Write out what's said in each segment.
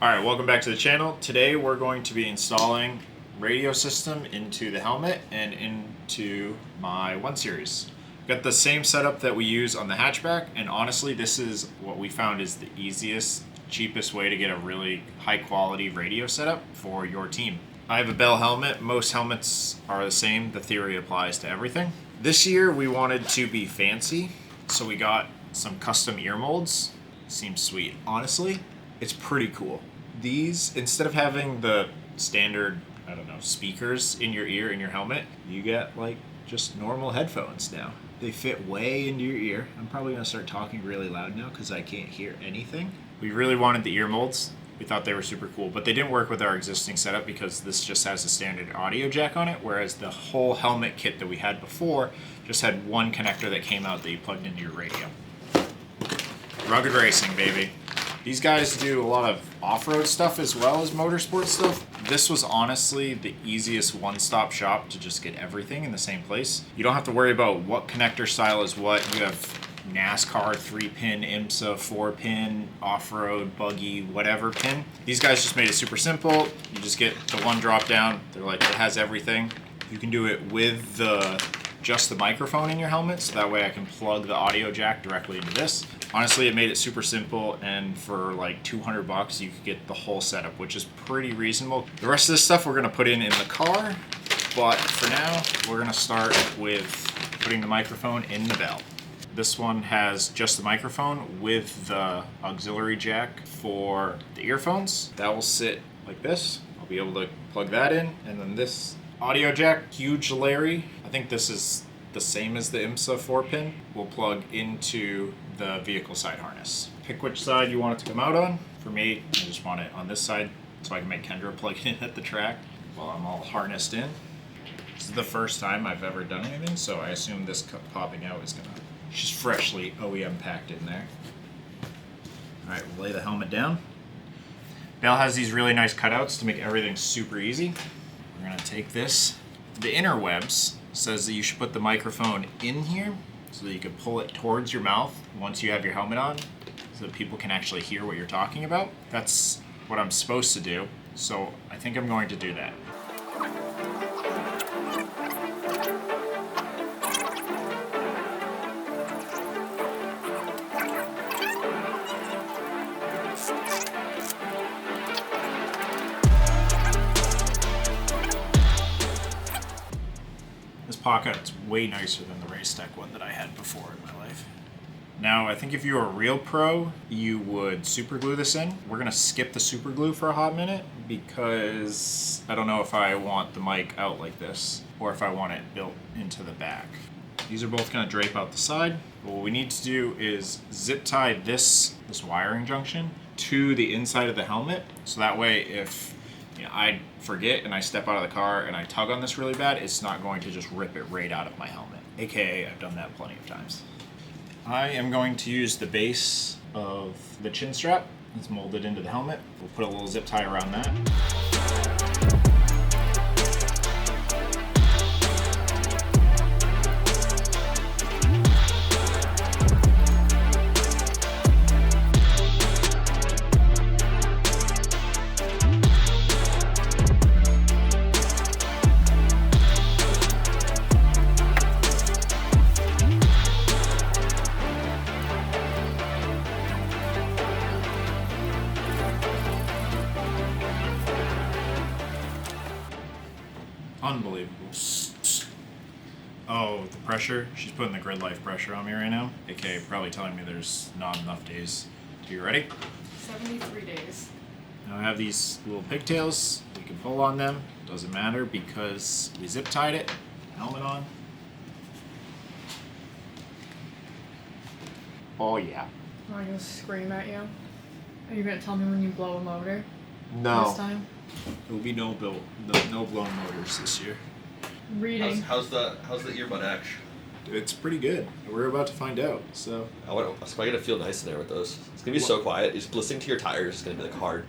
Alright, welcome back to the channel. Today we're going to be installing radio system into the helmet and into my 1 Series. Got the same setup that we use on the hatchback, and honestly this is what we found is the easiest, cheapest way to get a really high quality radio setup for your team. I have a Bell helmet. Most helmets are the same. The theory applies to everything. This year we wanted to be fancy, so we got some custom ear molds. Seems sweet. Honestly, it's pretty cool. These, instead of having the standard, I don't know, speakers in your ear in your helmet, you get like just normal headphones now. They fit way into your ear. I'm probably gonna start talking really loud now because I can't hear anything. We really wanted the ear molds. We thought they were super cool, but they didn't work with our existing setup because this just has a standard audio jack on it, whereas the whole helmet kit that we had before just had one connector that came out that you plugged into your radio. Rugged Racing, baby. These guys do a lot of off-road stuff as well as motorsport stuff. This was honestly the easiest one-stop shop to just get everything in the same place. You don't have to worry about what connector style is what. You have NASCAR 3-pin, IMSA 4-pin, off-road, buggy, whatever pin. These guys just made it super simple. You just get the one drop down. They're like, it has everything. You can do it with just the microphone in your helmet, so that way I can plug the audio jack directly into this. Honestly, it made it super simple, and for like 200 bucks, you could get the whole setup, which is pretty reasonable. The rest of this stuff we're gonna put in the car, but for now, we're gonna start with putting the microphone in the Bell. This one has just the microphone with the auxiliary jack for the earphones. That will sit like this. I'll be able to plug that in, and then this audio jack, huge Larry. I think this is the same as the IMSA 4-pin. Will plug into the vehicle side harness. Pick which side you want it to come out on. For me, I just want it on this side so I can make Kendra plug it in at the track while I'm all harnessed in. This is the first time I've ever done anything, so I assume this popping out is gonna just freshly OEM packed in there. All right, we'll lay the helmet down. Bell has these really nice cutouts to make everything super easy. We're gonna take this. The interwebs says that you should put the microphone in here so that you can pull it towards your mouth once you have your helmet on so that people can actually hear what you're talking about. That's what I'm supposed to do, so I think I'm going to do that. This pocket's way nicer than the Race Tech one that I had before in my life. Now, I think if you were a real pro, you would super glue this in. We're gonna skip the super glue for a hot minute because I don't know if I want the mic out like this or if I want it built into the back. These are both gonna drape out the side. But what we need to do is zip tie this wiring junction to the inside of the helmet, so that way if I forget and I step out of the car and I tug on this really bad, it's not going to just rip it right out of my helmet. AKA, I've done that plenty of times. I am going to use the base of the chin strap. It's molded into the helmet. We'll put a little zip tie around that. Unbelievable. Oh, the pressure. She's putting the grid life pressure on me right now. AKA probably telling me there's not enough days. Are you ready? 73 days. Now I have these little pigtails. We can pull on them. Doesn't matter because we zip tied it. Helmet on. Oh yeah. Am I gonna scream at you? Are you gonna tell me when you blow a motor? No. This time? There will be no blown motors this year. Reading. How's the earbud action? It's pretty good. We're about to find out. So It's probably gonna feel nice in there with those. It's gonna be so quiet. Just listening to your tires is gonna be like hard.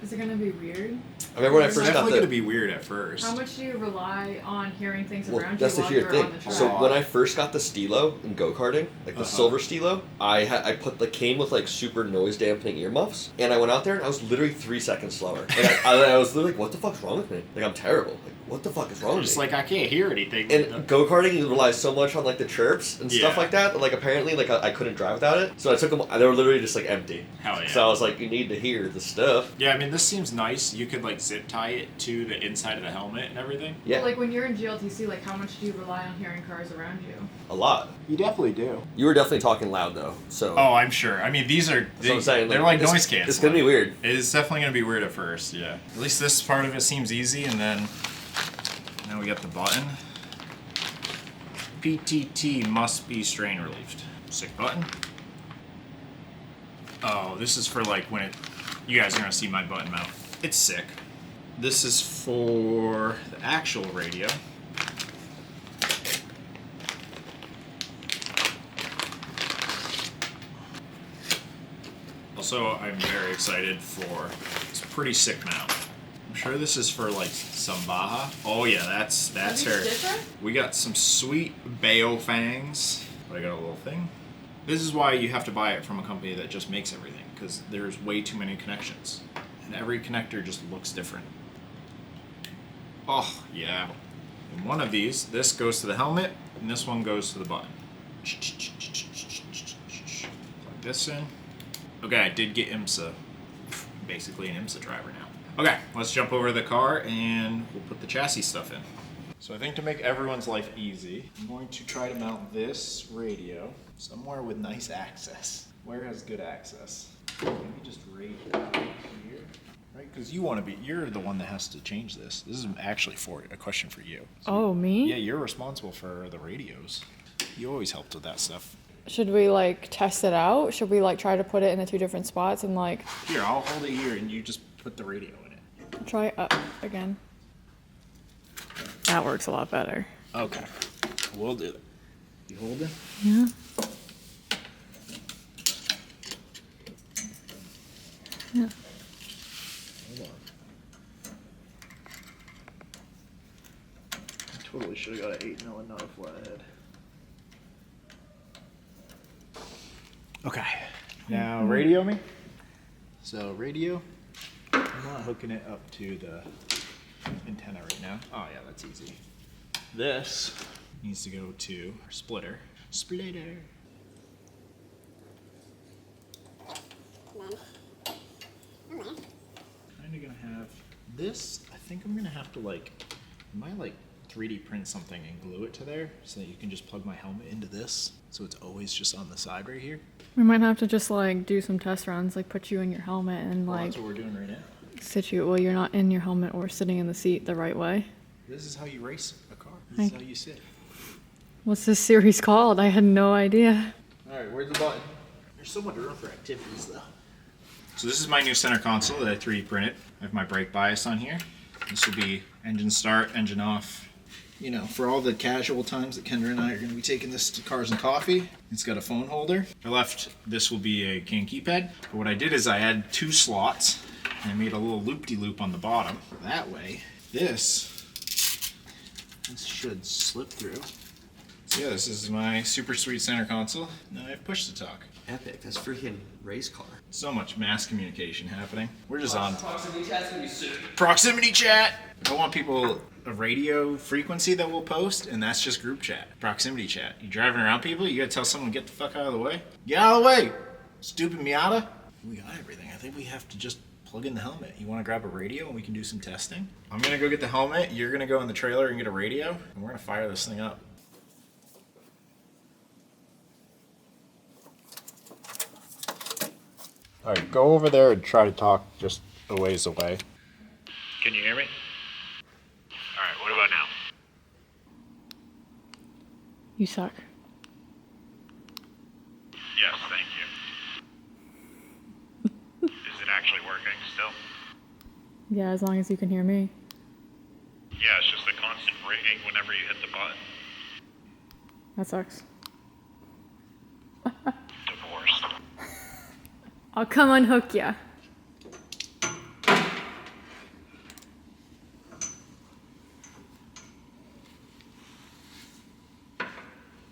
Is it gonna be weird? I remember when I It's first got definitely the. going to be weird at first. How much do you rely on hearing things Well, around that's you the while here you're thing. on the track? So when I first got the Stilo in go-karting, like the Uh-huh. silver Stilo, I put the came with like super noise dampening earmuffs, and I went out there and I was literally 3 seconds slower. And I was literally like, what the fuck's wrong with me? Like I'm terrible. Like what the fuck is wrong with Just me? like I can't hear anything. And go-karting, you rely so much on like the chirps and stuff Yeah. like that. Like apparently, like I couldn't drive without it. So I took them. They were literally just like empty. Hell yeah. So I was like, you need to hear the stuff. Yeah, I mean, this seems nice. You could like zip tie it to the inside of the helmet and everything. Yeah, Like when you're in GLTC, like how much do you rely on hearing cars around you? a lot. You definitely do. You were definitely talking loud though. So. Oh, I'm sure. I mean, these are That's what I'm saying. they're like it's- noise canceling. It's gonna be weird. It's definitely gonna be weird at first. Yeah. At least this part of it seems easy, and then now we got the button. PTT must be strain relieved. Sick button. Oh, this is for like when it. You guys are gonna see my button mount. It's sick. This is for the actual radio. Also, I'm very excited for this pretty sick mount. I'm sure this is for like some Baja. Oh yeah, that's Are these her. different? We got some sweet Bayo fangs. But I got a little thing. This is why you have to buy it from a company that just makes everything, because there's way too many connections. And every connector just looks different. Oh, yeah. And one of these, this goes to the helmet, and this one goes to the button. Plug this in. Okay, I did get IMSA. Basically an IMSA driver now. Okay, let's jump over to the car and we'll put the chassis stuff in. So I think to make everyone's life easy, I'm going to try to mount this radio somewhere with nice access. Where has good access? Maybe just right here. Right? Because you're the one that has to change this. This is actually a question for you. So Oh, me? yeah, you're responsible for the radios. You always helped with that stuff. Should we like test it out? Should we like try to put it in the two different spots and like Here, I'll hold it here and you just put the radio in it. try up again? That works a lot better. Okay. We'll do it. You hold it? Yeah. Yeah. Hold on. I totally should have got an 8mm and not a flathead. Okay. Now radio me. So radio. I'm not hooking it up to the antenna right now. Oh yeah, that's easy. This needs to go to our splitter. Splitter. Kind of gonna have this. I think I'm gonna have to like, I might like 3D print something and glue it to there so that you can just plug my helmet into this, so it's always just on the side right here. We might have to just like do some test runs, like put you in your helmet and Well, like that's what we're doing right now. situate. Well, you're not in your helmet or sitting in the seat the right way. This is how you race a car. This is Hi. how you sit. What's this series called? I had no idea. All right, where's the button? There's so much room for activities, though. So this is my new center console that I 3D printed. I have my brake bias on here. This will be engine start, engine off. You know, for all the casual times that Kendra and I are going to be taking this to Cars and Coffee. It's got a phone holder. I left, this will be a CAN keypad. But what I did is I had 2 slots and I made a little loop-de-loop on the bottom. That way, this should slip through. So yeah, this is my super sweet center console. Now I have push to talk. Epic. That's freaking race car. So much mass communication happening. We're just on Proximity chat's gonna be sick. proximity chat. I want people a radio frequency that we'll post, and that's just group chat, proximity chat. You driving around people, you gotta tell someone get the fuck out of the way. Get out of the way, stupid Miata. We got everything. I think we have to just plug in the helmet. You want to grab a radio and we can do some testing? I'm gonna go get the helmet. You're gonna go in the trailer and get a radio, and we're gonna fire this thing up. All right, go over there and try to talk just a ways away. Can you hear me? All right, what about now? You suck. Yes, thank you. Is it actually working still? Yeah, as long as you can hear me. Yeah, it's just a constant ringing whenever you hit the button. That sucks. Divorced. I'll come unhook ya.